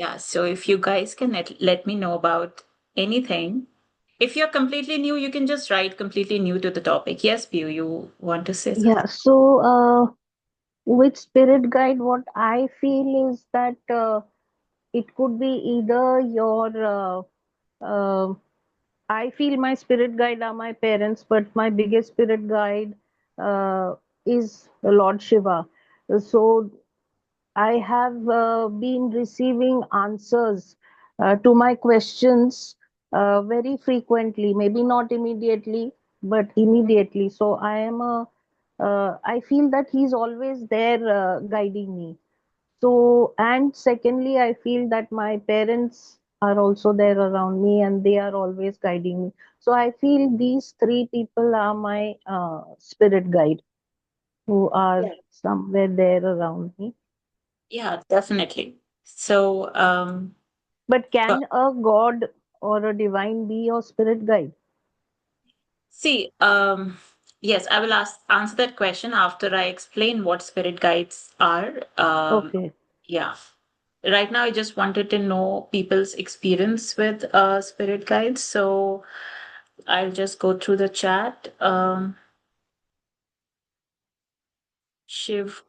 Yeah, so if you guys can let me know about anything. If you're completely new, you can just write completely new to the topic. Yes, Pew, you want to say something? Yeah, so with spirit guide, what I feel is that it could be either uh, I feel my spirit guide are my parents, but my biggest spirit guide uh, is the Lord Shiva. So I have been receiving answers to my questions very frequently, maybe not immediately, but immediately. So I feel that he's always there guiding me. So, and secondly, I feel that my parents are also there around me and they are always guiding me. So I feel these three people are my spirit guide who are Yeah. somewhere there around me. Yeah, definitely. So, But sure. can a god or a divine be your spirit guide? See, yes, I will answer that question after I explain what spirit guides are. Okay. Yeah. Right now, I just wanted to know people's experience with spirit guides. So I'll just go through the chat. Shiv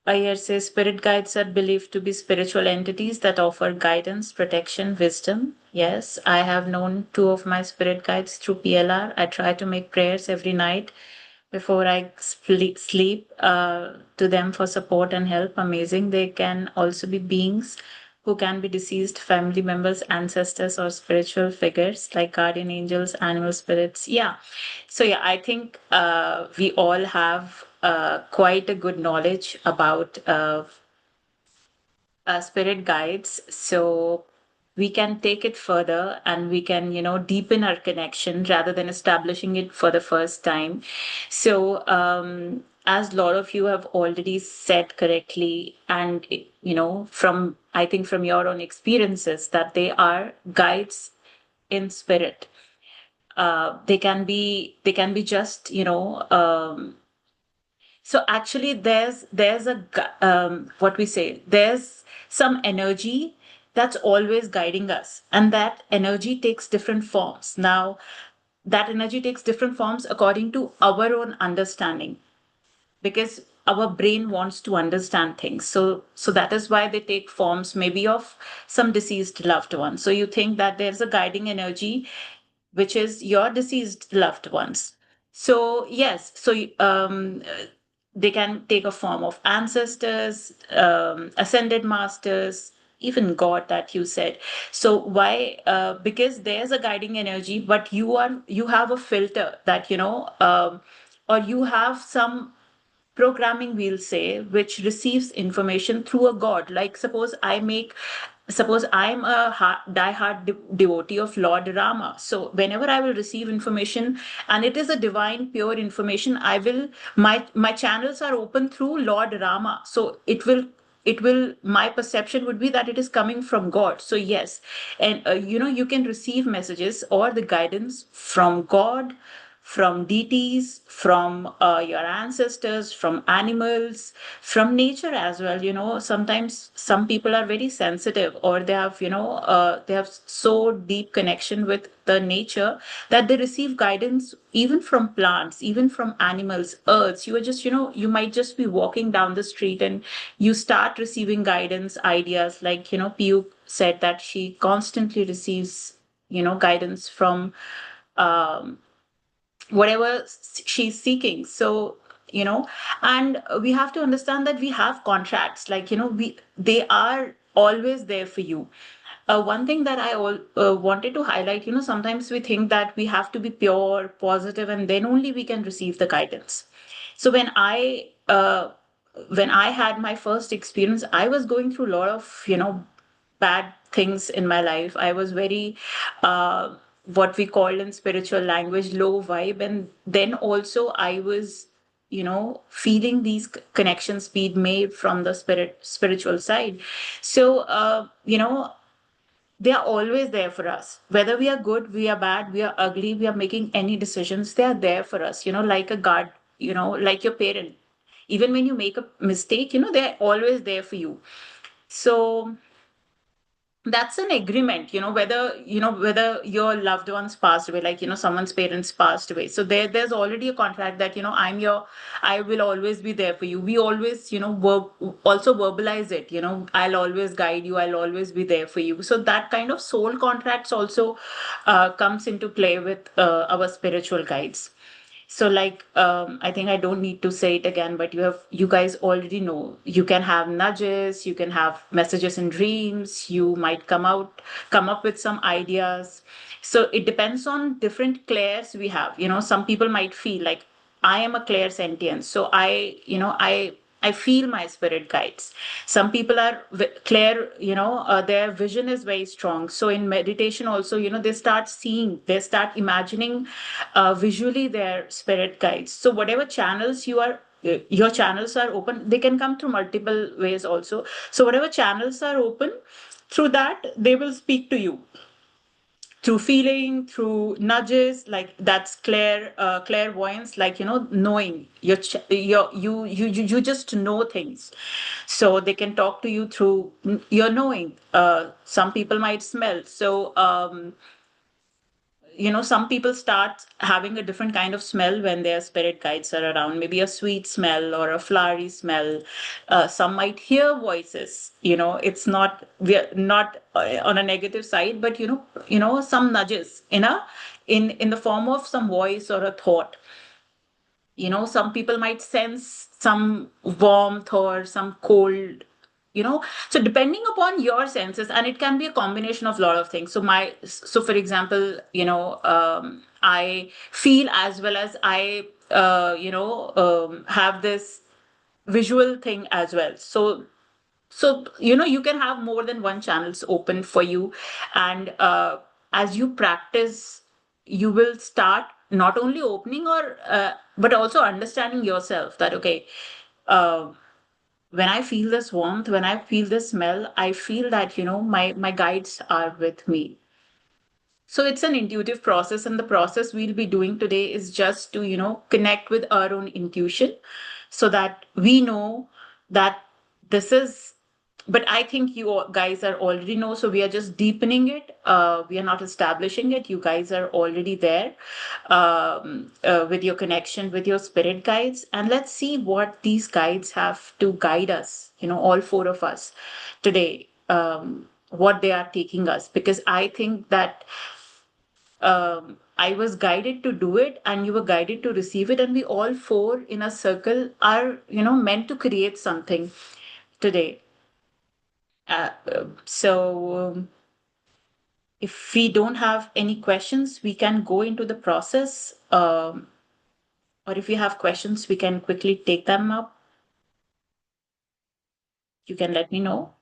Iyer says spirit guides are believed to be spiritual entities that offer guidance, protection, wisdom. Yes, I have known two of my spirit guides through PLR. I try to make prayers every night before I sleep to them for support and help. Amazing. They can also be beings who can be deceased family members, ancestors, or spiritual figures like guardian angels, animal spirits. Yeah. So, yeah, I think we all have quite a good knowledge about spirit guides. So, we can take it further and we can, deepen our connection rather than establishing it for the first time. So, as a lot of you have already said correctly, and, from, I think, from your own experiences, that they are guides in spirit. They can be just, so actually there's what we say, there's some energy that's always guiding us, and that energy takes different forms. Now that energy takes different forms according to our own understanding, because our brain wants to understand things. So that is why they take forms maybe of some deceased loved one. So you think that there's a guiding energy which is your deceased loved ones. So yes, so they can take a form of ancestors, ascended masters, even God that you said. So why? Because there's a guiding energy, but you have a filter that or you have some programming, we'll say, which receives information through a god. Like suppose I'm a die-hard devotee of Lord Rama. So whenever I will receive information and it is a divine pure information, I will my channels are open through Lord Rama. So it will my perception would be that it is coming from God. So yes, and you can receive messages or the guidance from God, from deities, from your ancestors, from animals, from nature as well. Sometimes some people are very sensitive, or they have so deep connection with the nature that they receive guidance even from plants, even from animals, earths. You are just, you might just be walking down the street and you start receiving guidance, ideas. Like, Piyu said that she constantly receives, guidance from um, whatever she's seeking. So and we have to understand that we have contracts, like we they are always there for you. One thing that I wanted to highlight, sometimes we think that we have to be pure positive and then only we can receive the guidance. So when I had my first experience, I was going through a lot of bad things in my life. I was very, what we call in spiritual language, low vibe. And then also I was, feeling these connections being made from the spiritual side. So, they are always there for us. Whether we are good, we are bad, we are ugly, we are making any decisions, they are there for us, like a guard, like your parent. Even when you make a mistake, they're always there for you. So that's an agreement, whether your loved ones passed away, like, someone's parents passed away. So there's already a contract that, I will always be there for you. We always, also verbalize it, I'll always guide you, I'll always be there for you. So that kind of soul contracts also comes into play with our spiritual guides. So, like, I think I don't need to say it again, but you guys already know. You can have nudges, you can have messages in dreams, you might come up with some ideas. So it depends on different clairs we have. Some people might feel like I am a clairsentient. So I feel my spirit guides. Some people are clear, their vision is very strong. So in meditation also, they start seeing, they start imagining visually their spirit guides. So whatever channels your channels are open, they can come through multiple ways also. So whatever channels are open, through that, they will speak to you through feeling, through nudges, like that's clairvoyance, like, knowing you just know things. So they can talk to you through your knowing. Some people might smell. So some people start having a different kind of smell when their spirit guides are around, maybe a sweet smell or a flowery smell. Some might hear voices. We're not on a negative side, but some nudges in the form of some voice or a thought. Some people might sense some warmth or some cold. So depending upon your senses, and it can be a combination of a lot of things. So for example, I feel as well as I have this visual thing as well. So you can have more than one channels open for you. And as you practice, you will start not only opening or but also understanding yourself, that okay, uh, when I feel this warmth, when I feel this smell, I feel that my guides are with me. So it's an intuitive process, and the process we'll be doing today is just to connect with our own intuition, so that we know that this is. But I think you guys are already know, so we are just deepening it. We are not establishing it. You guys are already there with your connection with your spirit guides, and let's see what these guides have to guide us. All four of us today. What they are taking us, because I think that I was guided to do it, and you were guided to receive it, and we all four in a circle are, meant to create something today. So, if we don't have any questions, we can go into the process. Or if you have questions, we can quickly take them up. You can let me know.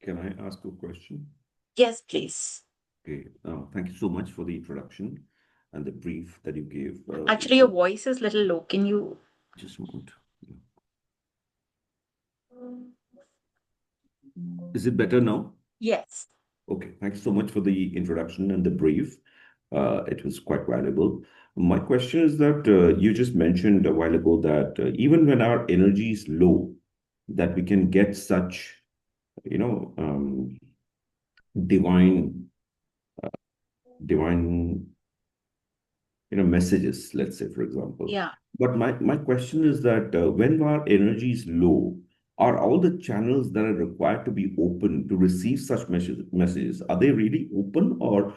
Can I ask a question? Yes, please. Okay. Thank you so much for the introduction and the brief that you gave. Actually, your voice is a little low. Can you? Just a moment. Is it better now? Yes. Okay. Thanks so much for the introduction and the brief. It was quite valuable. My question is that you just mentioned a while ago that even when our energy is low, that we can get such, you know, divine, divine, messages, let's say, for example. Yeah. But my question is that when our energy is low, are all the channels that are required to be open to receive such messages, are they really open, or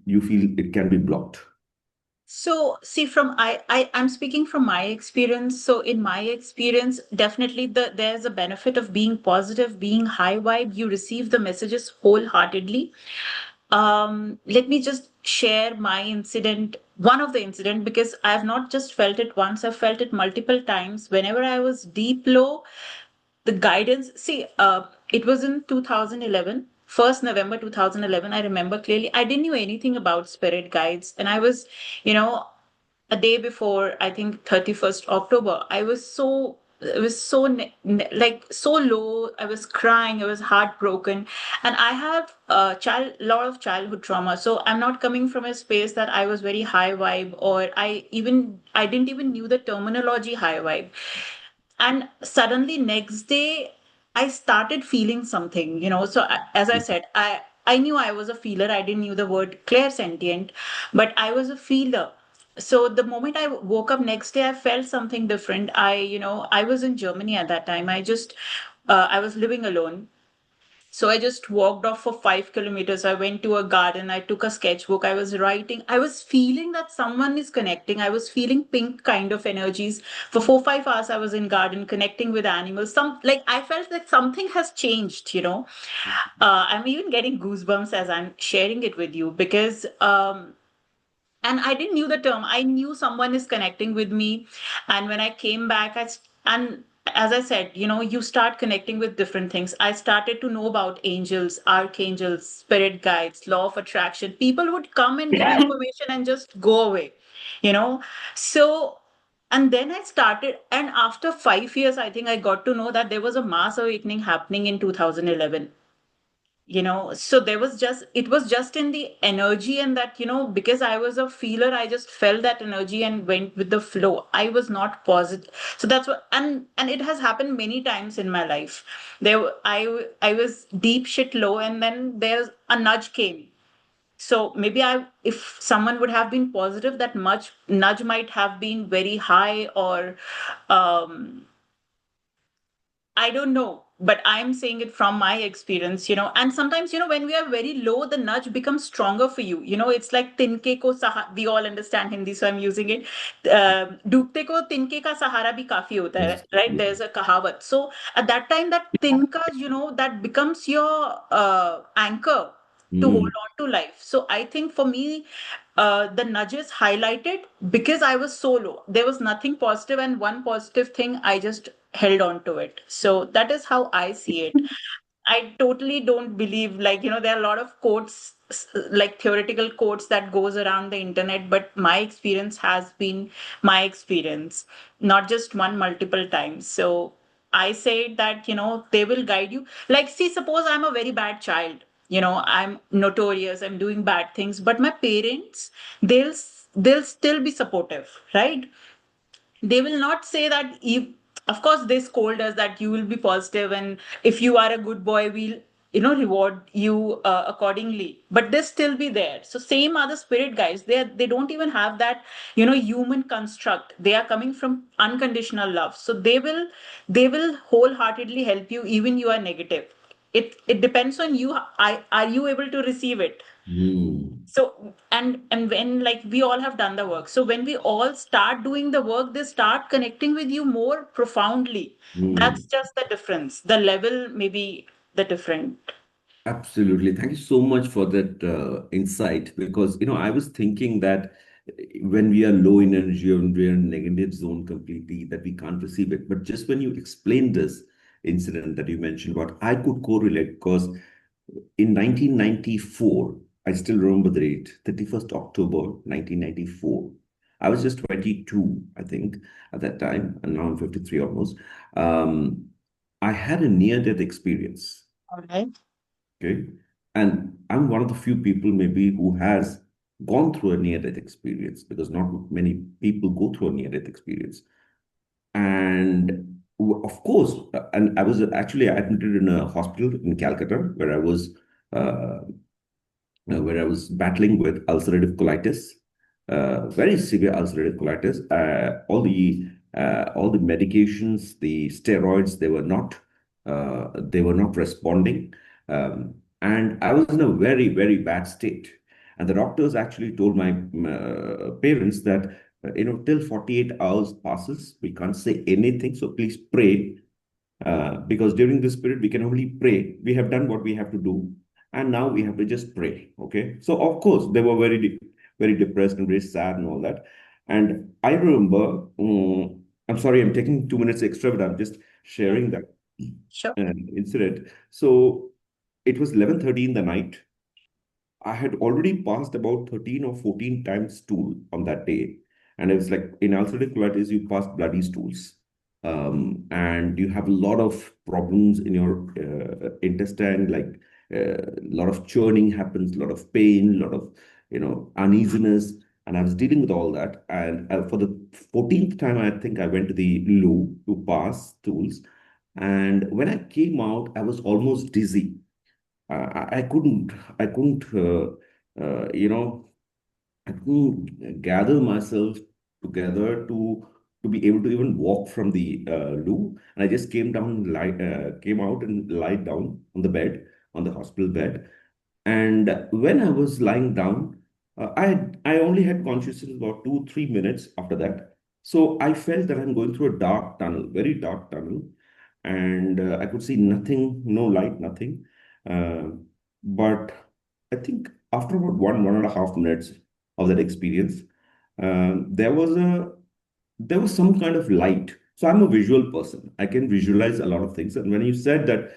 you feel it can be blocked? So, see, I'm speaking from my experience. So in my experience, definitely there's a benefit of being positive, being high vibe. You receive the messages wholeheartedly. Let me just share my incident, one of the incident, because I've not just felt it once, I've felt it multiple times. Whenever I was deep low, the guidance, see, it was in 2011, 1st November 2011. I remember clearly. I didn't know anything about spirit guides, and I was, you know a day before, I think 31st October, I was so it was so like so low. I was crying. I was heartbroken, and I have a lot of childhood trauma. So I'm not coming from a space that I was very high vibe, or I didn't even knew the terminology high vibe. And suddenly next day, I started feeling something. So as I said, I knew I was a feeler. I didn't knew the word clairsentient, but I was a feeler. So the moment I woke up next day, I felt something different. I was in Germany at that time. I was living alone. So I just walked off for 5 kilometers. I went to a garden. I took a sketchbook. I was writing. I was feeling that someone is connecting. I was feeling pink kind of energies. For 4, 5 hours, I was in garden connecting with animals. I felt like something has changed. I'm even getting goosebumps as I'm sharing it with you because and I didn't knew the term. I knew someone is connecting with me, and when I came back, and as I said, you start connecting with different things. I started to know about angels, archangels, spirit guides, law of attraction. People would come and give information and just go away, you know. So, and then I started, and after 5 years, I think I got to know that there was a mass awakening happening in 2011. So it was just in the energy, and that because I was a feeler, I just felt that energy and went with the flow. I was not positive. So that's what, and it has happened many times in my life. I was deep shit low, and then there's a nudge came. So maybe if someone would have been positive, that much nudge might have been very high, or um I don't know, but I'm saying it from my experience. And sometimes, when we are very low, the nudge becomes stronger for you. It's like tinke ko sahara. We all understand Hindi, so I'm using it. Doobte ko tinke ka sahara bhi kafi hota hai, Yes. right? Yes. There's a kahawat. So at that time, that tinka, that becomes your anchor to hold Mm. on to life. So I think for me, the nudges highlighted because I was so low. There was nothing positive, and one positive thing, I just held on to it. So that is how I see it. I totally don't believe, there are a lot of quotes, like theoretical quotes that goes around the internet, but my experience has been my experience, not just one, multiple times. So I say that, they will guide you. Like, see, suppose I'm a very bad child, I'm notorious, I'm doing bad things, but my parents, they'll still be supportive, right? They will not say that if, of course, they scold us that you will be positive, and if you are a good boy, we'll reward you accordingly, but they still be there. So same are the spirit guides. They don't even have that human construct. They are coming from unconditional love, so they will wholeheartedly help you even you are negative. It depends on you. Are you able to receive it? Mm. So, and when, like, we all have done the work, so when we all start doing the work, they start connecting with you more profoundly. That's Mm. just the difference. The level may be the different. Absolutely. Thank you so much for that insight, because I was thinking that when we are low in energy or when we are in negative zone completely, that we can't receive it. But just when you explained this incident that you mentioned, what I could correlate, because in 1994, I still remember the date, 31st October 1994. I was just 22, I think, at that time, and now I'm 53 almost. Um, I had a near-death experience. All right. Okay. And I'm one of the few people maybe who has gone through a near-death experience, because not many people go through a near-death experience. And of course, and I was actually admitted in a hospital in Calcutta uh, where I was battling with ulcerative colitis, very severe ulcerative colitis. All the medications, the steroids, they were not responding, and I was in a very very bad state. And the doctors actually told my parents that till 48 hours passes, we can't say anything. So please pray, because during this period we can only pray. We have done what we have to do, and now we have to just pray. Okay, so of course they were very depressed and very sad and all that. And I remember, I'm sorry, I'm taking 2 minutes extra, but I'm just Yeah, sharing that sure. incident. So it was 11:30 in the night. I had already passed about 13 or 14 times stool on that day. And it was like in ulcerative colitis, you pass bloody stools. and you have a lot of problems in your intestine, like a lot of churning happens, a lot of pain, a lot of uneasiness. And I was dealing with all that. And for the 14th time, I think I went to the loo to pass stools. And when I came out, I was almost dizzy. I couldn't, I couldn't gather myself together to be able to even walk from the loo. And I just came out and lied down on the bed, on the hospital bed. And when I was lying down, I only had consciousness about 2 3 minutes after that. So I felt that I'm going through a dark tunnel, very dark tunnel, and I could see nothing, no light, nothing. Uh, but I think after about 1.5 minutes of that experience, there was some kind of light. So I'm a visual person. I can visualize a lot of things. And when you said that,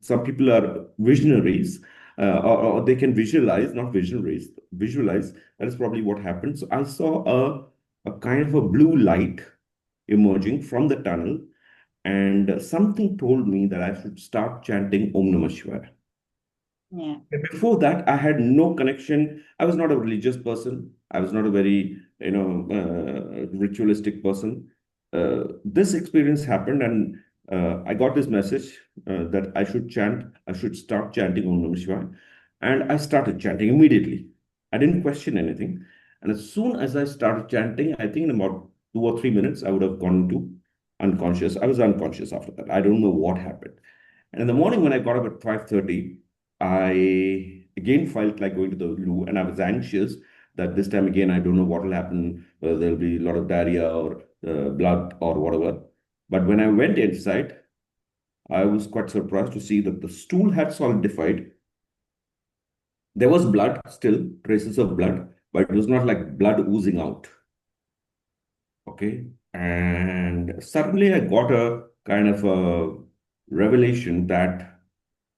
some people are visionaries, or they can visualize, not visionaries, visualize, that is probably what happened. So I saw a kind of a blue light emerging from the tunnel, and something told me that I should start chanting Om Namah Shivaya. Yeah. Before that, I had no connection. I was not a religious person. I was not a very, ritualistic person. This experience happened, and I got this message that I should start chanting Om Namah Shivaya. And I started chanting immediately. I didn't question anything. And as soon as I started chanting, I think in about 2 or 3 minutes, I would have gone into unconscious. I was unconscious after that. I don't know what happened. And in the morning, when I got up at 5:30, I again felt like going to the loo, and I was anxious that this time again, I don't know what will happen, whether there'll be a lot of diarrhea or blood or whatever. But when I went inside, I was quite surprised to see that the stool had solidified. There was blood still, traces of blood, but it was not like blood oozing out. Okay. And suddenly I got a kind of a revelation that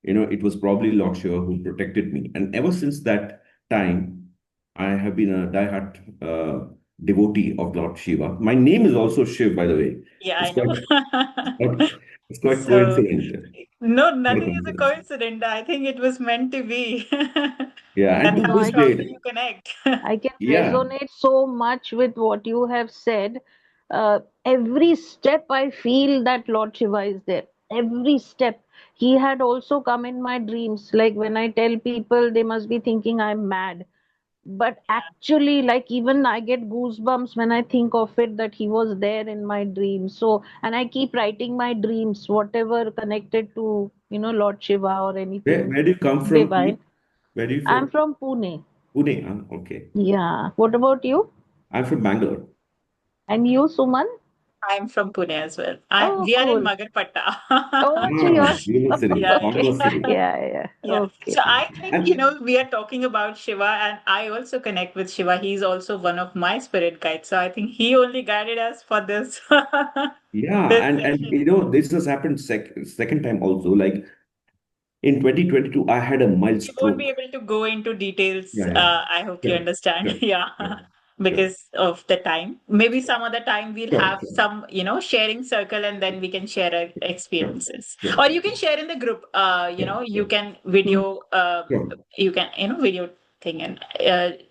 it was probably Lord Shiva who protected me. And ever since that time, I have been a diehard devotee of Lord Shiva. My name is also Shiv, by the way. Yeah, It's I quite, know. it's quite So, coincident. no, Quite nothing is a coincidence. coincidence. I think it was meant to be. Yeah, and That's to No, how this strongly day, you connect. I can yeah, resonate so much with what you have said. Every step I feel that Lord Shiva is there. Every step. He had also come in my dreams. Like when I tell people, they must be thinking I'm mad. But actually, like even I get goosebumps when I think of it that he was there in my dreams. So, and I keep writing my dreams, whatever connected to, Lord Shiva or anything where do you come from, please? divine. Where do you I'm from? from Pune. Pune, huh? Okay. Yeah. What about you? I'm from Bangalore. And you, Suman? I'm from Pune as well. Oh, We are in cool. Oh, Magarpatta. so you're. Ah, beautiful city, Yeah, Okay. fabulous city. Yeah, yeah. yeah. Okay. So I think, And we are talking about Shiva, and I also connect with Shiva. He's also one of my spirit guides. So I think he only guided us for this yeah, this and session. this has happened second time also. Like in 2022, I had a mild We won't be stroke. able to go into details. Yeah, yeah. I hope you Sure, understand. sure, Yeah, sure, sure, because of the time. Maybe some other time we'll sure, have sure, some, sharing circle, and then we can share our sure, experiences. sure, Or you can share in the group. You sure, can Mm. video. sure. You can, video thing. And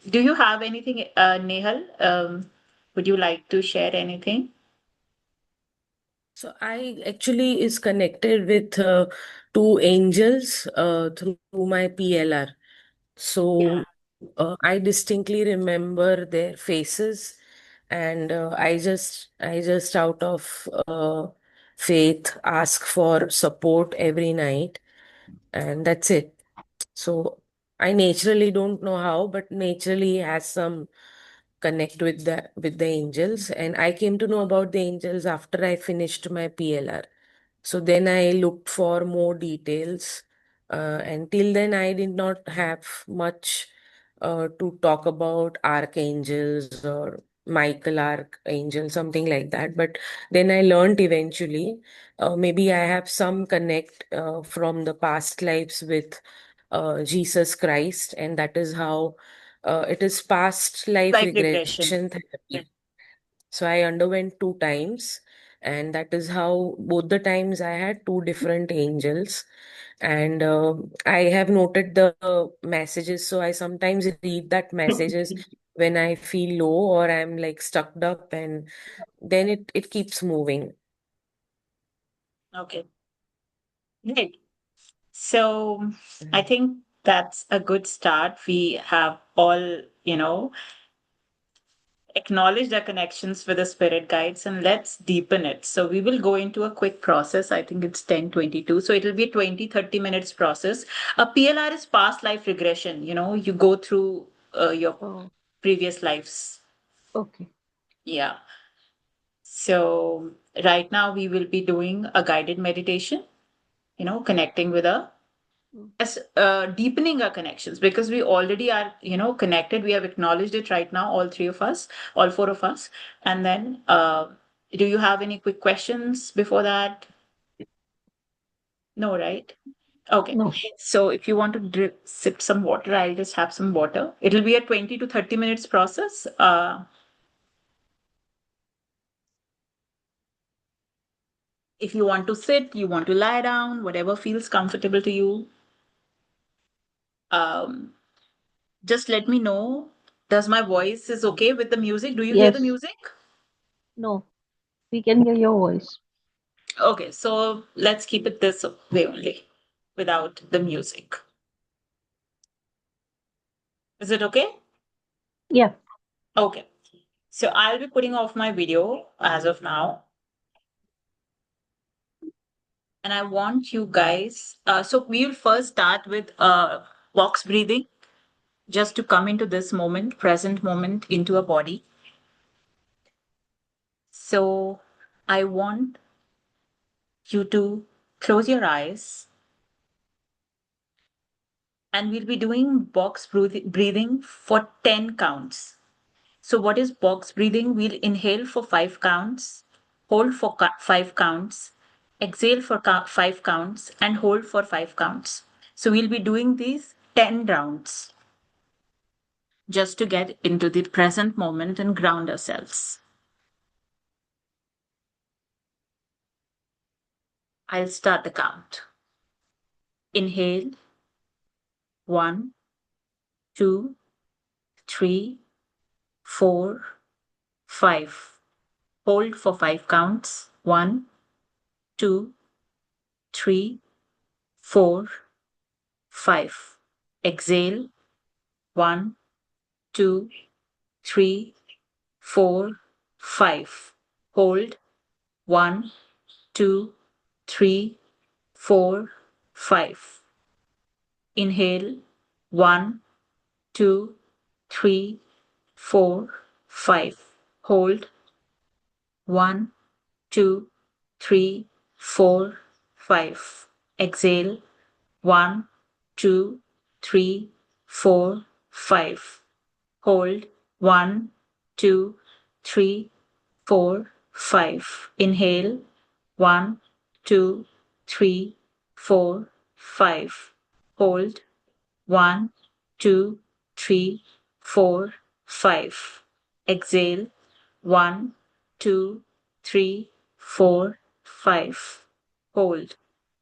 do you have anything, Nehal? Would you like to share anything? So I actually is connected with two angels through my PLR. Yeah. So I distinctly remember their faces, and I just out of faith ask for support every night, and that's it. So I naturally don't know how, but naturally has some connect with the angels, and I came to know about the angels after I finished my PLR. So then I looked for more details. And till then, I did not have much to talk about archangels or Michael Archangel, something like that. But then I learned eventually, maybe I have some connect from the past lives with Jesus Christ, and that is how it is past life Like regression. regression therapy. So I underwent 2 times. And that is how both the times I had two different angels. And I have noted the messages, so I sometimes read that messages when I feel low or I'm like stuck up, and then it keeps moving. Okay, great. So I think that's a good start. We have all, acknowledged our connections with the spirit guides, and let's deepen it. So we will go into a quick process. I think it's 10:22. So it'll be a 20-30 minutes process. A PLR is past life regression. You go through your Oh, previous lives. okay. Yeah. So right now we will be doing a guided meditation, connecting with a Mm. as deepening our connections, because we already are connected. We have acknowledged it right now, all three of us, all four of us. And then do you have any quick questions before that? No, right? Okay. No. So if you want to sip some water, I'll just have some water. It'll be a 20 to 30 minutes process. If you want to sit, you want to lie down, whatever feels comfortable to you. um, just let me know. Does my voice is okay with the music? Do you hear the Yes. music? No. We can hear your voice. Okay, so let's keep it this way only, without the music. Is it okay? Yeah. Okay. So I'll be putting off my video as of now. And I want you guys, so we'll first start with box breathing, just to come into this moment, present moment, into a body. So I want you to close your eyes, and we'll be doing box breathing for 10 counts. So, what is box breathing? We'll inhale for 5 counts, hold for 5 counts, exhale for 5 counts, and hold for 5 counts. So, we'll be doing these 10 rounds just to get into the present moment and ground ourselves. I'll start the count. Inhale, 1, 2, 3, 4, 5. Hold for 5 counts. 1, 2, 3, 4, 5. Exhale. 1, 2, 3, 4, 5. Hold. 1, 2, 3, 4, 5. Inhale. 1, 2, 3, 4, 5. Hold. 1, 2, 3, 4, 5. Exhale. 1, 2, 3, 4, 5. Hold. 1, 2, 3, 4, 5. Inhale. 1, 2, 3, 4, 5. Hold. 1, 2, 3, 4, 5. Exhale. 1, 2, 3, 4, 5. Hold.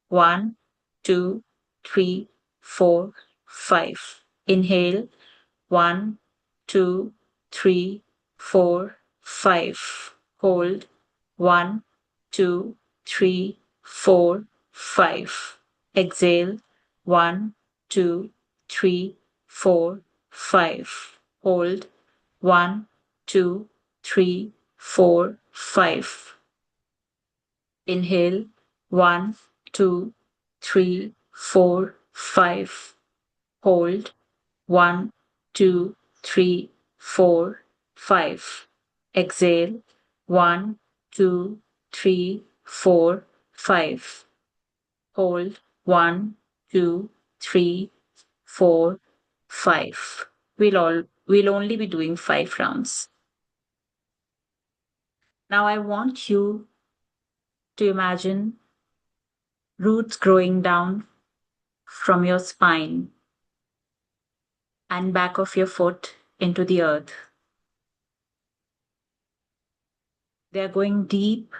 1, 2, 3, 4, 5. Inhale. 1, 2, 3, 4, 5. Hold. 1, 2, 3, 4, 5. Exhale. 1, 2, 3, 4, 5. Hold. 1, 2, 3, 4, 5. Inhale. 1, 2, 3, 4, 5. Hold. 1, 2, 3, 4, 5. Exhale. 1, 2, 3, 4, 5. Hold. 1, 2, 3, 4, 5. We'll only be doing 5 rounds. Now I want you to imagine roots growing down from your spine and back of your foot into the earth. They're going deep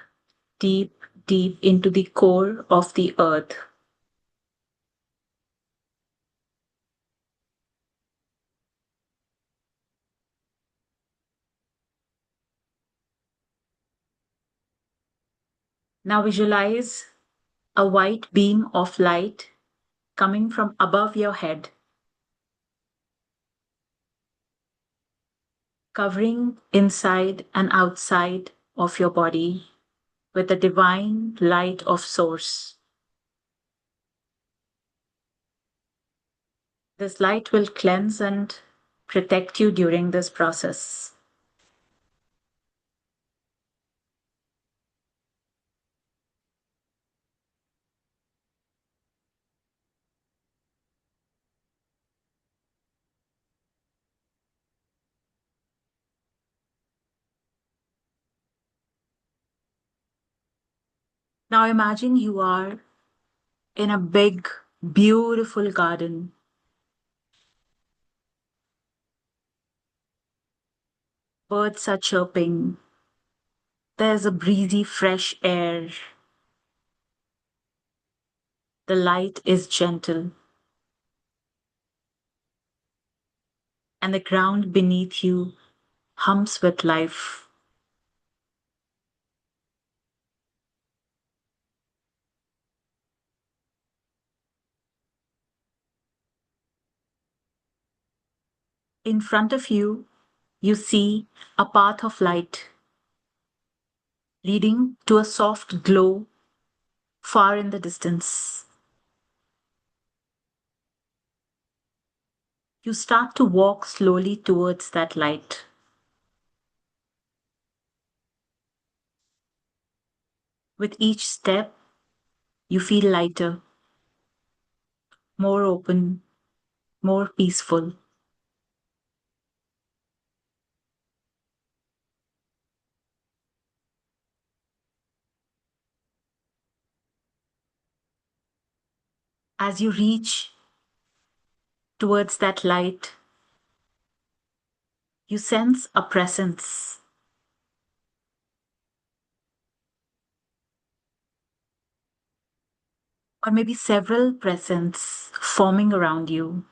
deep, deep into the core of the earth. Now visualize a white beam of light coming from above your head, covering inside and outside of your body with the divine light of Source. This light will cleanse and protect you during this process. Now imagine you are in a big, beautiful garden. Birds are chirping. There's a breezy, fresh air. The light is gentle, and the ground beneath you hums with life. In front of you, you see a path of light leading to a soft glow far in the distance. You start to walk slowly towards that light. With each step, you feel lighter, more open, more peaceful. As you reach towards that light, you sense a presence, or maybe several presents forming around you.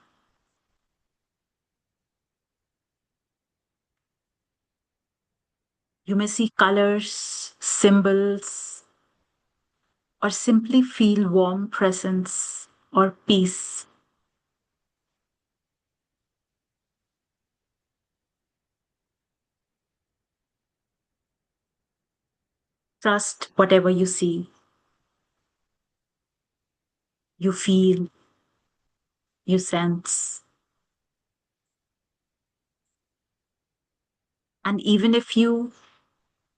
You may see colors, symbols, or simply feel warm presence or peace. Trust whatever you see, you feel, you sense. And even if you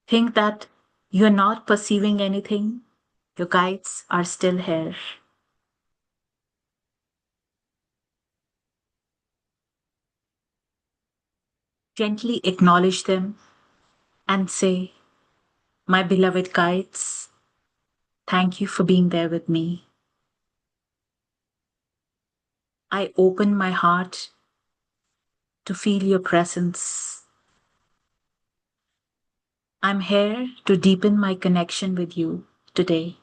think that you're not perceiving anything, your guides are still here. Gently acknowledge them and say, my beloved guides, thank you for being there with me. I open my heart to feel your presence. I'm here to deepen my connection with you today.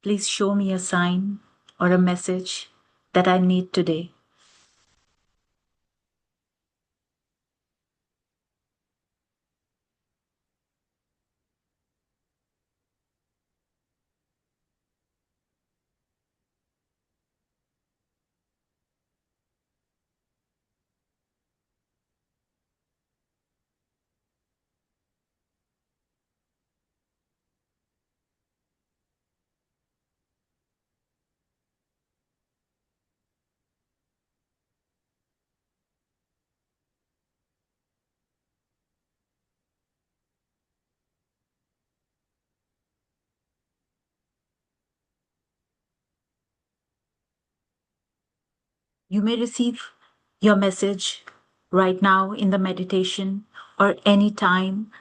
Please show me a sign or a message that I need today. You may receive your message right now in the meditation or any time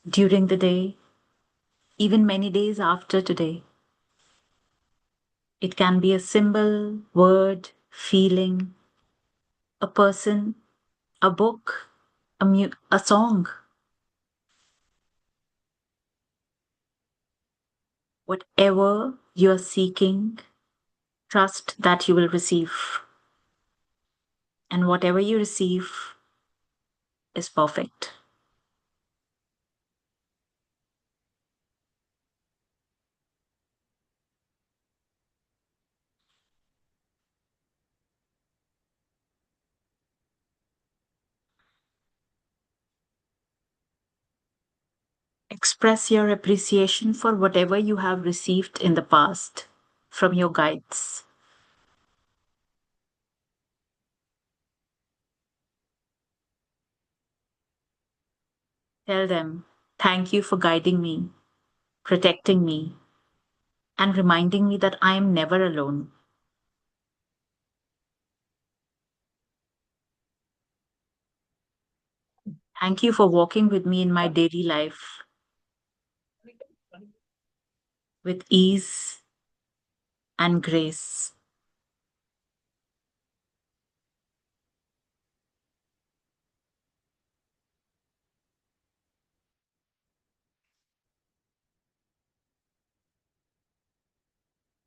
during the day, even many days after today. It can be a symbol, word, feeling, a person, a book, a song. Whatever you are seeking, trust that you will receive. And whatever you receive is perfect. Express your appreciation for whatever you have received in the past from your guides. Tell them, thank you for guiding me, protecting me, and reminding me that I am never alone. Thank you for walking with me in my daily life with ease and grace.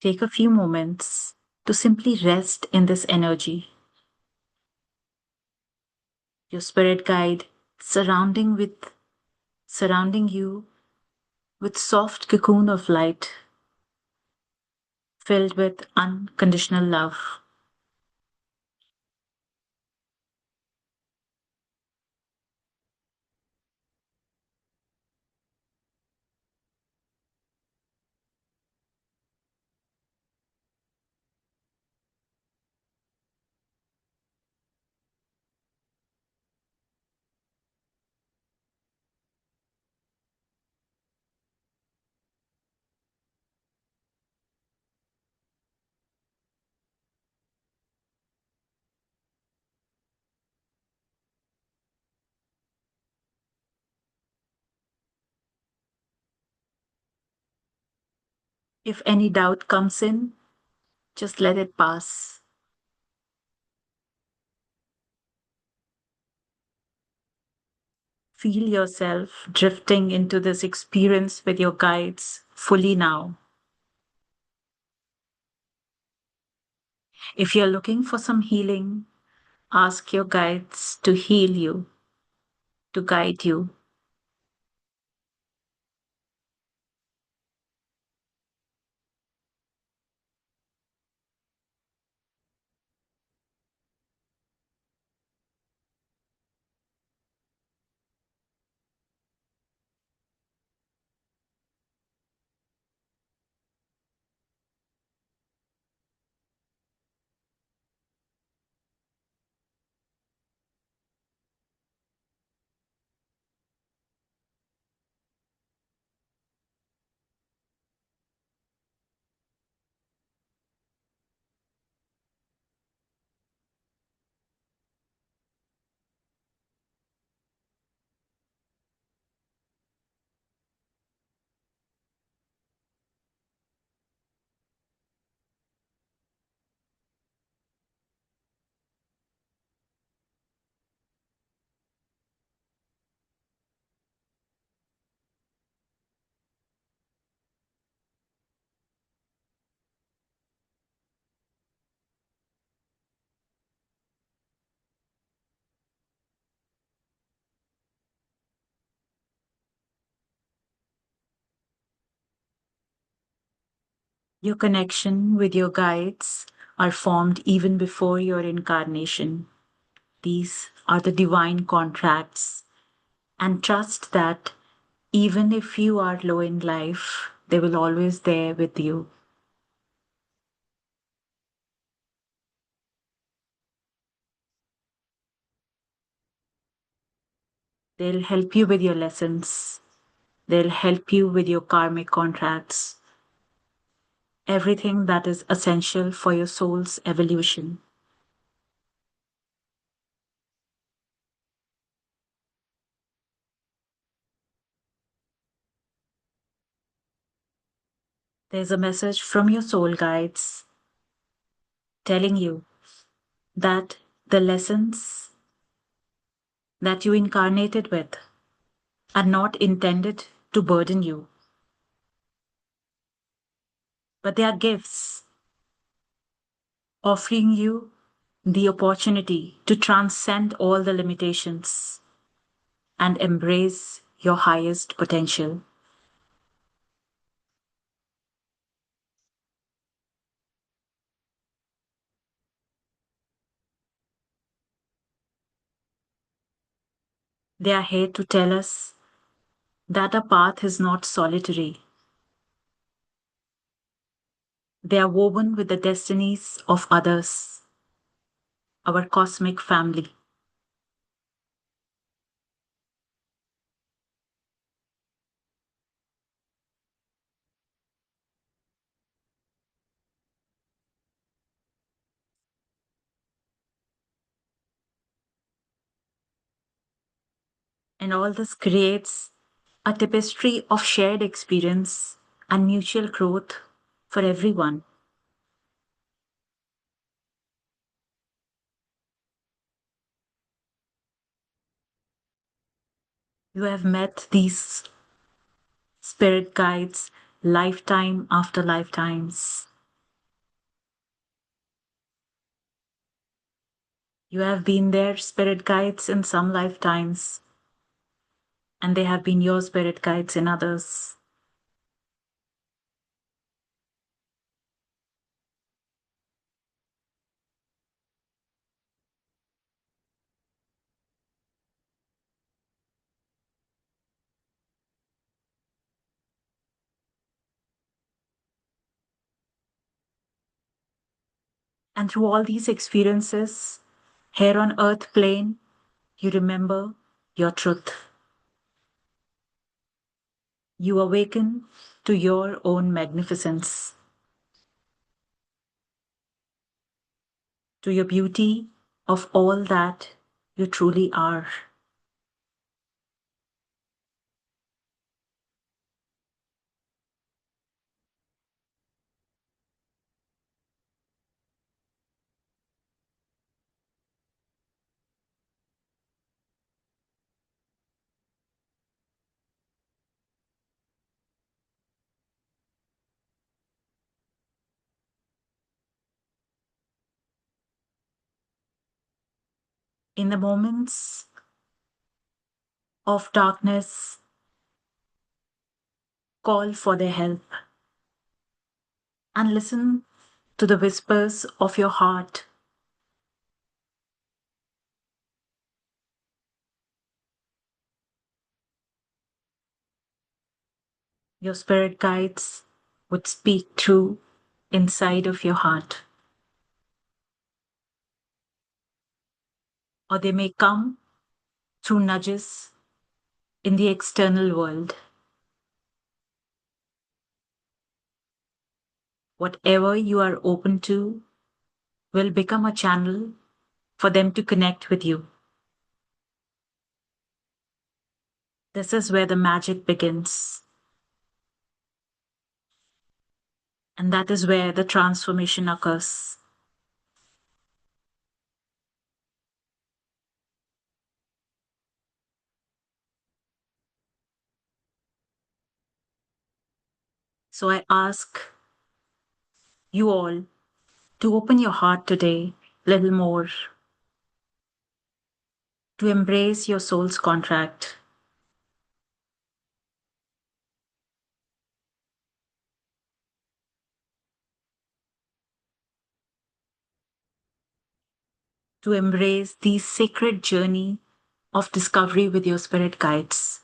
Take a few moments to simply rest in this energy. Your spirit guide surrounding you with soft cocoon of light filled with unconditional love. If any doubt comes in, just let it pass. Feel yourself drifting into this experience with your guides fully now. If you're looking for some healing, ask your guides to heal you, to guide you. Your connection with your guides are formed even before your incarnation. These are the divine contracts, and trust that even if you are low in life, they will always there with you. They'll help you with your lessons. They'll help you with your karmic contracts. Everything that is essential for your soul's evolution. There's a message from your soul guides telling you that the lessons that you incarnated with are not intended to burden you. but they are gifts offering you the opportunity to transcend all the limitations and embrace your highest potential. They are here to tell us that a path is not solitary. They are woven with the destinies of others, our cosmic family. And all this creates a tapestry of shared experience and mutual growth for everyone. You have met these spirit guides lifetime after lifetimes. You have been their spirit guides in some lifetimes, and they have been your spirit guides in others. And through all these experiences, here on earth plane, you remember your truth. You awaken to your own magnificence, to your beauty of all that you truly are. In the moments of darkness, call for their help and listen to the whispers of your heart. Your spirit guides would speak through inside of your heart, or they may come through nudges in the external world. Whatever you are open to will become a channel for them to connect with you. This is where the magic begins. And that is where the transformation occurs. So I ask you all to open your heart today a little more, to embrace your soul's contract, to embrace the sacred journey of discovery with your spirit guides.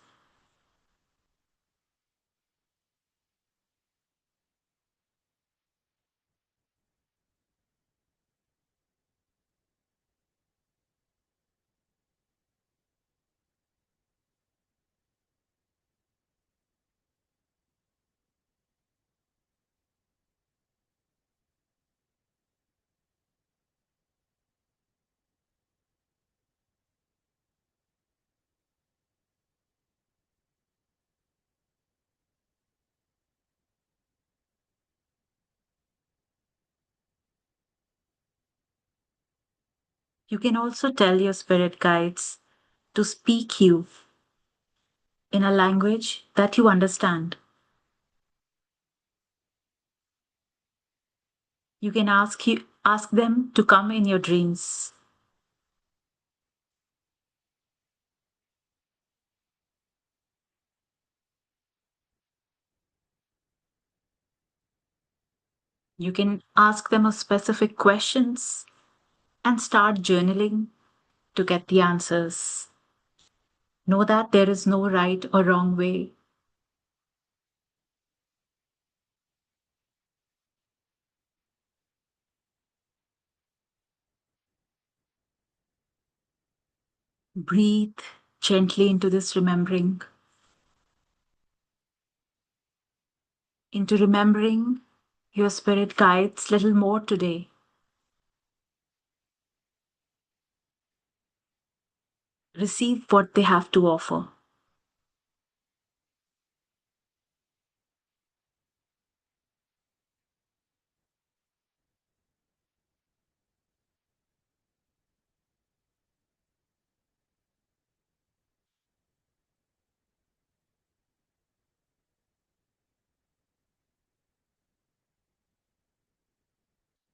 You can also tell your spirit guides to speak you in a language that you understand. You can ask them to come in your dreams. You can ask them a specific questions and start journaling to get the answers. Know that there is no right or wrong way. Breathe gently into this remembering, into remembering your spirit guides little more today. Receive what they have to offer.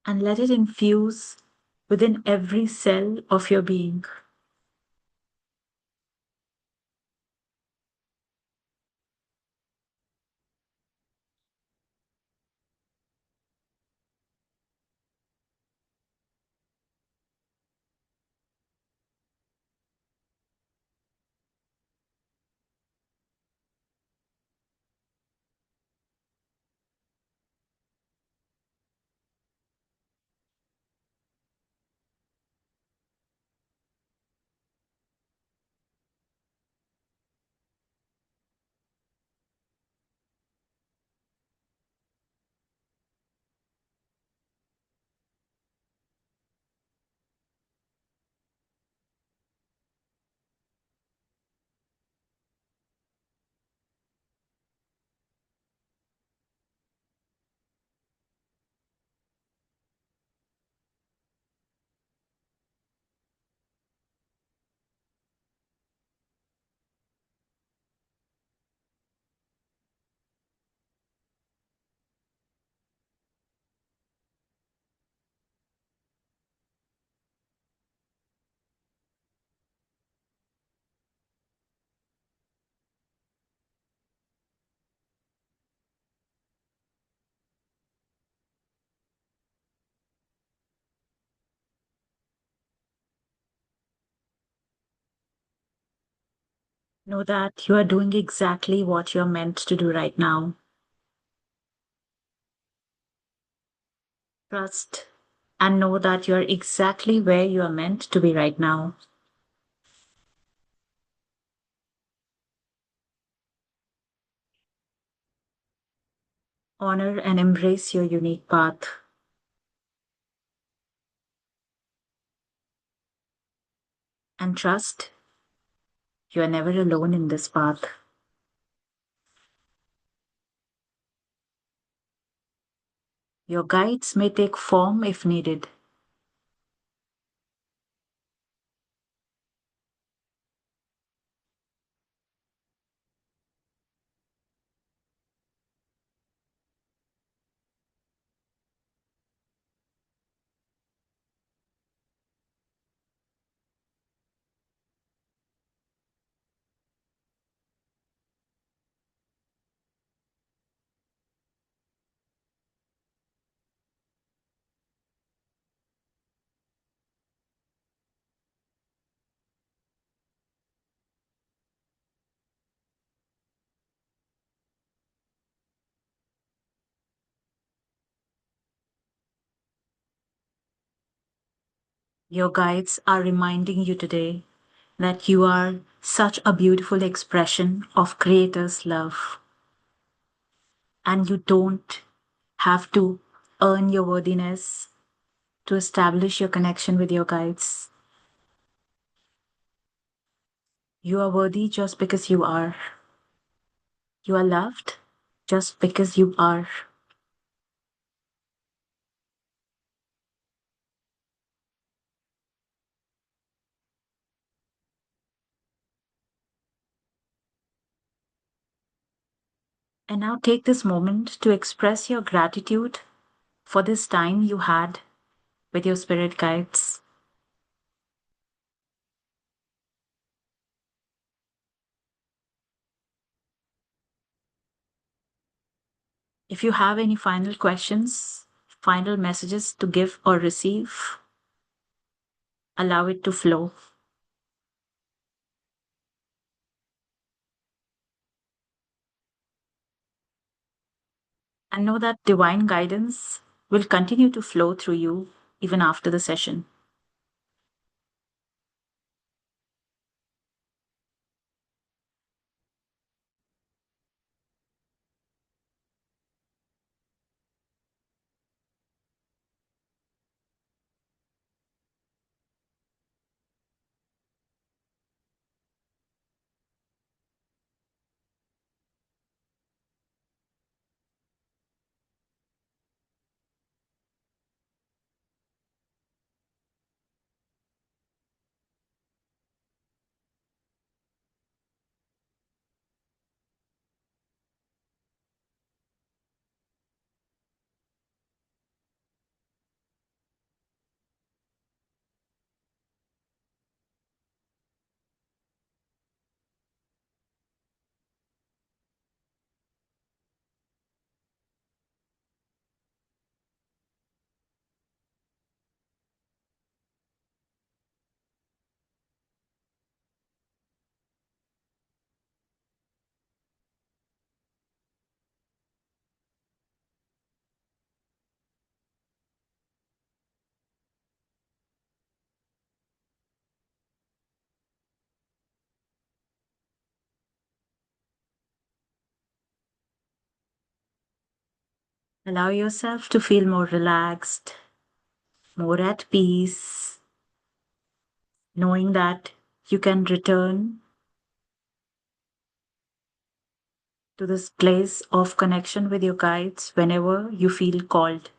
And let it infuse within every cell of your being. Know that you are doing exactly what you're meant to do right now. Trust and know that you're exactly where you are meant to be right now. Honor and embrace your unique path. And trust you are never alone in this path. Your guides may take form if needed. Your guides are reminding you today that you are such a beautiful expression of Creator's love. And you don't have to earn your worthiness to establish your connection with your guides. You are worthy just because you are. You are loved just because you are. And now take this moment to express your gratitude for this time you had with your spirit guides. If you have any final questions, final messages to give or receive, allow it to flow. And know that divine guidance will continue to flow through you even after the session. Allow yourself to feel more relaxed, more at peace, knowing that you can return to this place of connection with your guides whenever you feel called.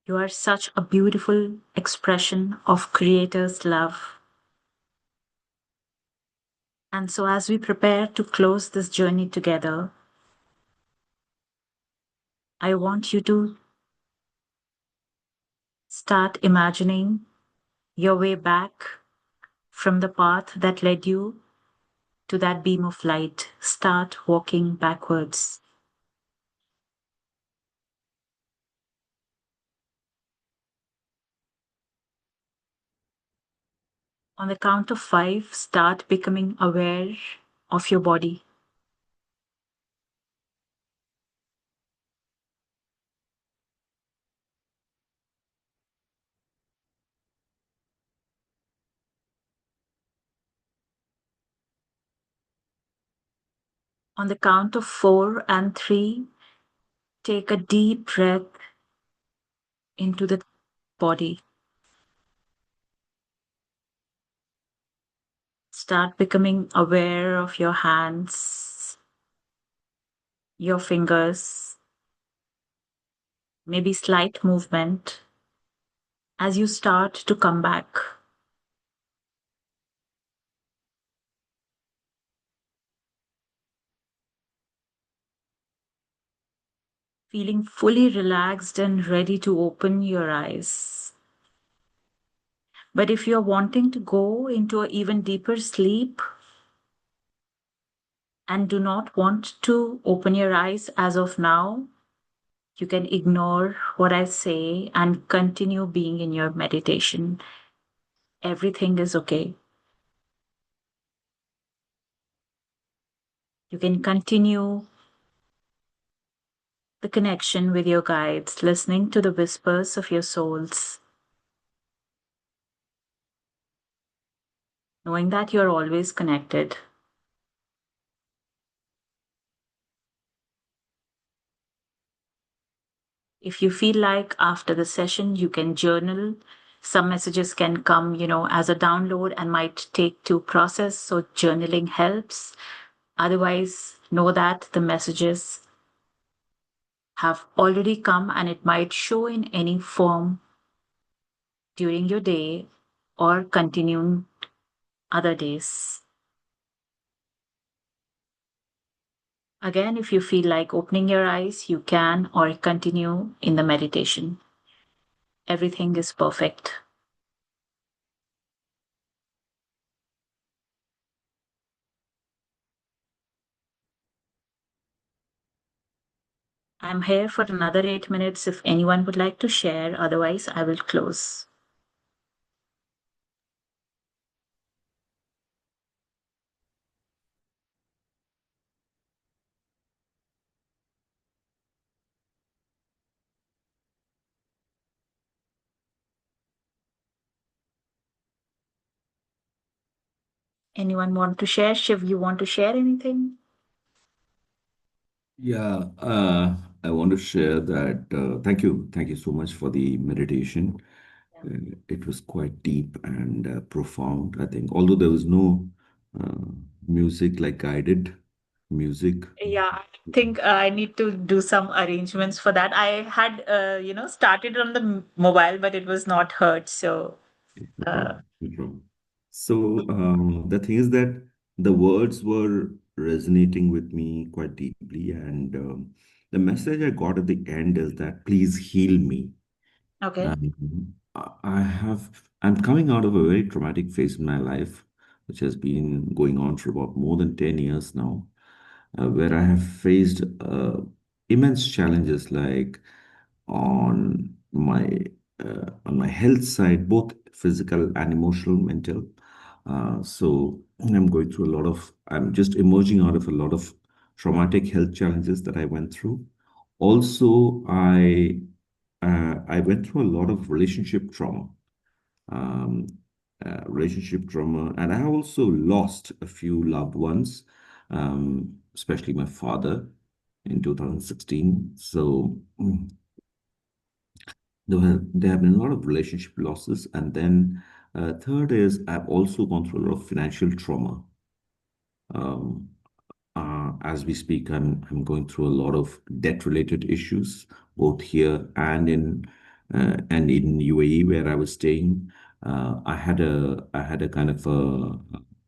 You are such a beautiful expression of Creator's love. And so, as we prepare to close this journey together, I want you to start imagining your way back from the path that led you to that beam of light. Start walking backwards. On the count of 5, start becoming aware of your body. On the count of 4 and 3, take a deep breath into the body. Start becoming aware of your hands, your fingers, maybe slight movement as you start to come back. Feeling fully relaxed and ready to open your eyes. But if you're wanting to go into an even deeper sleep and do not want to open your eyes as of now, you can ignore what I say and continue being in your meditation. Everything is okay. You can continue the connection with your guides, listening to the whispers of your souls, knowing that you're always connected. If you feel like after the session you can journal, some messages can come, as a download and might take to process, so journaling helps. Otherwise, know that the messages have already come and it might show in any form during your day or continuing other days. Again, if you feel like opening your eyes, you can, or continue in the meditation. Everything is perfect. I'm here for another 8 minutes if anyone would like to share. Otherwise, I will close. Anyone want to share? Shiv, you want to share anything? Yeah, I want to share that. Thank you so much for the meditation. It was quite deep and profound, I think. Although there was no uh, music like guided music. Yeah, I think I need to do some arrangements for that. I had, started on the mobile, but it was not heard. So, No uh, problem. No problem. So the thing is that the words were resonating with me quite deeply, and the message I got at the end is that please heal me. okay. I'm coming out of a very traumatic phase in my life, which has been going on for about more than 10 years now, where I have faced immense challenges like on my health side, both physical and emotional, mental. So I'm just emerging out of a lot of traumatic health challenges that I went through. Also, I went through a lot of um, relationship trauma, and I also lost a few loved ones, especially my father in 2016. So there have been a lot of relationship losses, and then third is I've also gone through a lot of financial trauma. Um, as we speak, I'm going through a lot of debt-related issues, both here and in UAE where I was staying. I had a kind of a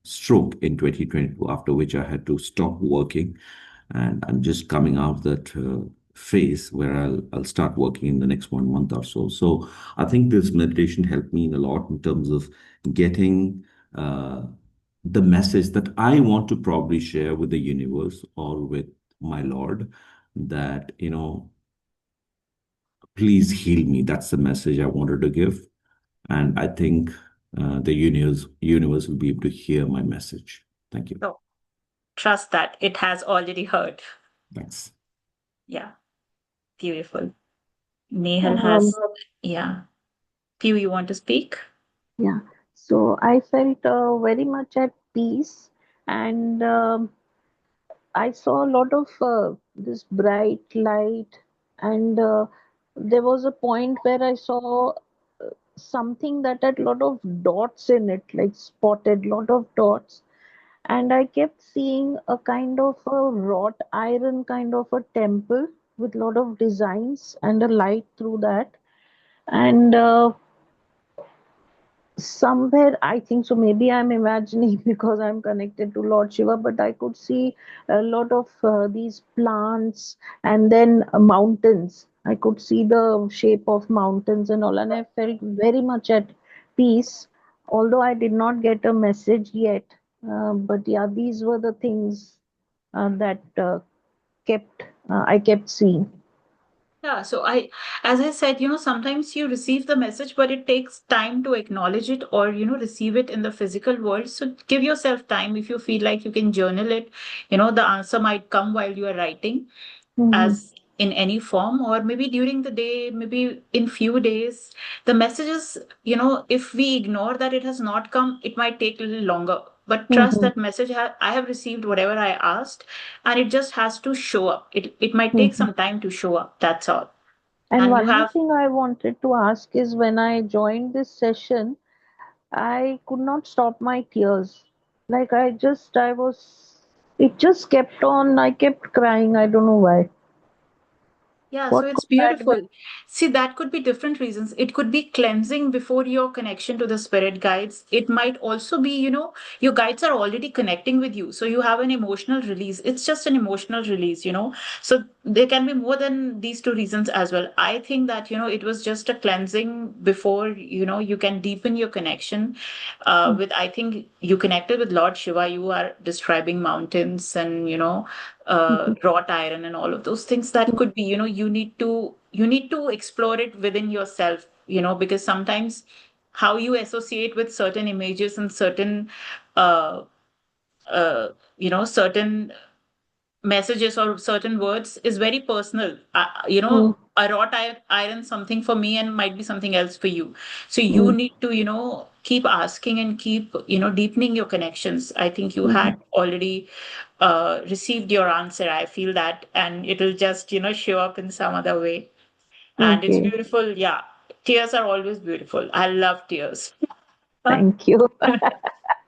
stroke in 2022, after which I had to stop working, and I'm just coming out of that phase where I'll start working in the next 1 month or so. So I think this meditation helped me a lot in terms of getting. The message that I want to probably share with the universe or with my Lord, that, please heal me. That's the message I wanted to give. And I think the universe will be able to hear my message. Thank you. So trust that it has already heard. Thanks. Yeah, beautiful. Nehal Um, has, yeah. Few you want to speak? yeah. So I felt very much at peace, and I saw a lot of this bright light, and there was a point where I saw something that had a lot of dots in it, like spotted, lot of dots, and I kept seeing a kind of a wrought iron kind of a temple with a lot of designs and a light through that, and somewhere I think so, maybe I'm imagining because I'm connected to Lord Shiva, but I could see a lot of these plants, and then mountains. I could see the shape of mountains and all, and I felt very much at peace, although I did not get a message yet. But yeah, these were the things that kept I kept seeing. Yeah, so as I said, sometimes you receive the message, but it takes time to acknowledge it or, receive it in the physical world. So give yourself time. If you feel like you can journal it, the answer might come while you are writing, Hmm. as in any form, or maybe during the day, maybe in few days. The messages, if we ignore that it has not come, it might take a little longer. But trust Hmm. that message, I have received whatever I asked, and it just has to show up. It might take Hmm. some time to show up. That's all. And And you one more have, thing I wanted to ask is, when I joined this session, I could not stop my tears. Like it just kept on. I kept crying. I don't know why. Yeah, so What it's could that be? beautiful. See, that could be different reasons. It could be cleansing before your connection to the spirit guides. It might also be, your guides are already connecting with you. So you have an emotional release. It's just an emotional release. So there can be more than these two reasons as well. I think that, it was just a cleansing before, you can deepen your connection Mm. with, I think you connected with Lord Shiva. You are describing mountains and, wrought iron and all of those things. That could be, you need to explore it within yourself, because sometimes how you associate with certain images and certain uh certain messages or certain words is very personal. Mm. A wrought iron something for me and might be something else for you. So you Mm. need to, keep asking and keep, deepening your connections. I think you Mm. had already received your answer. I feel that, and it'll just, show up in some other way. And it's Okay. beautiful. Yeah. Tears are always beautiful. I love tears. Thank you.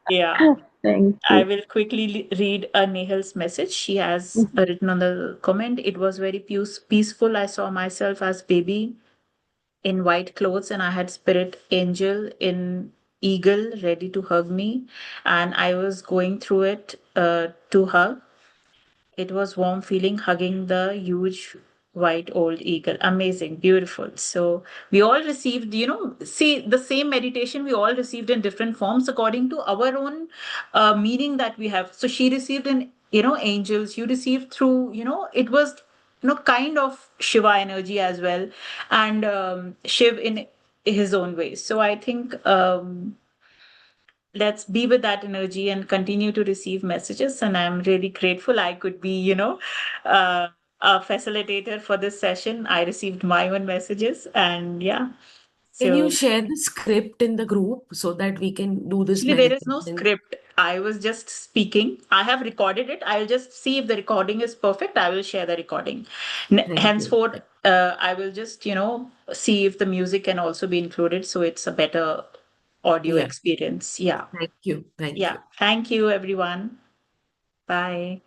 Yeah. Thank I you. will quickly read Nehal's message. She has Mhm. written on the comment. It was very peaceful. I saw myself as baby in white clothes, and I had spirit angel in eagle ready to hug me, and I was going through it to hug. It was warm feeling hugging the huge white old eagle. Amazing, beautiful. So we all received, see the same meditation we all received in different forms according to our own meaning that we have. So she received in, angels. You received through, it was, kind of Shiva energy as well, and Shiv in his own ways. So I think let's be with that energy and continue to receive messages. And I'm really grateful I could be, uh, a facilitator for this session. I received my own messages, and yeah. Can you So share the script in the group so that we can do this actually, there is no meditation? script. I was just speaking. I have recorded it. I'll just see if the recording is perfect. I will share the recording. Thank you. Henceforth, I will just, see if the music can also be included so it's a better audio Yeah. experience. Yeah. Thank you. Thank Yeah. you. Thank you, everyone. Bye.